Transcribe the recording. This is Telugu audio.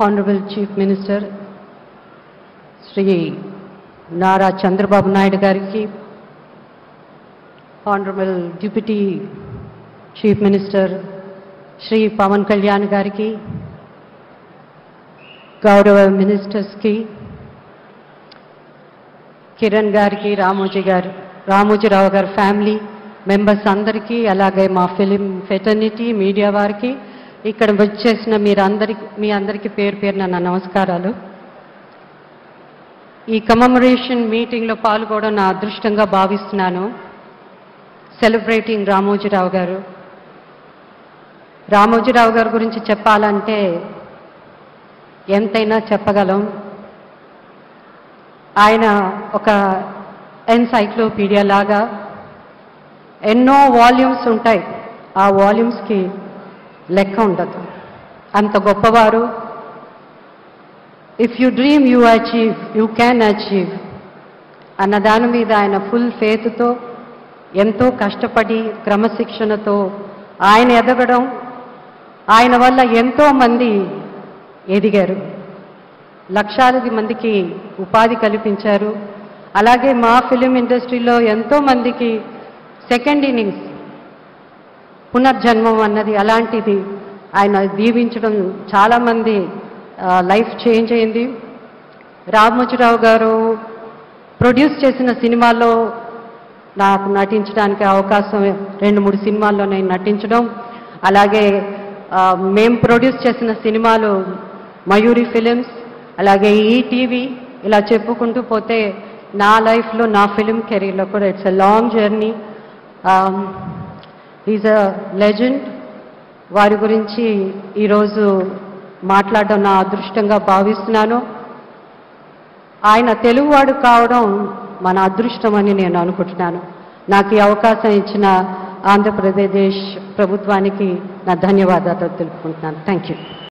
Honorable Chief Minister Shri Nara Chandrababu Naidu Gariki, Honorable Deputy Chief Minister Shri Pawan Kalyan Gariki, Gaurava Ministers ki, Kiran Gariki, Ramoji Rao Gar family members andariki, alage ma film fraternity media variki ఇక్కడ వచ్చేసిన మీ అందరికీ పేరు పేరున నా నమస్కారాలు. ఈ కమెమరేషన్ మీటింగ్లో పాల్గొనడం నా అదృష్టంగా భావిస్తున్నాను. సెలబ్రేటింగ్ రామోజీరావు గారు. రామోజీరావు గారి గురించి చెప్పాలంటే ఎంతైనా చెప్పగలం. ఆయన ఒక ఎన్సైక్లోపీడియా లాగా ఎన్నో వాల్యూమ్స్ ఉంటాయి. ఆ వాల్యూమ్స్కి లెక్క ఉండదు. అంత గొప్పవారు. If you dream you achieve, you can achieve అన్న దాని మీద ఆయన ఫుల్ ఫేత్తో ఎంతో కష్టపడి క్రమశిక్షణతో ఆయన ఎదగడం, ఆయన వల్ల ఎంతో మంది ఎదిగారు. లక్షలాది మందికి ఉపాధి కల్పించారు. అలాగే మా ఫిలిం ఇండస్ట్రీలో ఎంతో మందికి సెకండ్ ఇన్నింగ్స్, పునర్జన్మం అన్నది అలాంటిది ఆయన దీవించడం చాలామంది లైఫ్ చేంజ్ అయింది. రామోజీరావు గారు ప్రొడ్యూస్ చేసిన సినిమాల్లో నాకు నటించడానికి అవకాశం 2-3 సినిమాల్లో నేను నటించడం, అలాగే మేము ప్రొడ్యూస్ చేసిన సినిమాలు మయూరి ఫిలిమ్స్, అలాగే ఈటీవీ, ఇలా చెప్పుకుంటూ పోతే నా లైఫ్లో నా ఫిలిం కెరీర్లో కూడా it's a long journey. Is a legend. వారి గురించి ఈరోజు మాట్లాడడం నా అదృష్టంగా భావిస్తున్నాను. ఆయన తెలుగువాడు కావడం మన అదృష్టం అని నేను అనుకుంటున్నాను. నాకు ఈ అవకాశం ఇచ్చిన ఆంధ్రప్రదేశ్ ప్రభుత్వానికి నా ధన్యవాదాలు తెలుపుకుంటున్నాను. Thank you.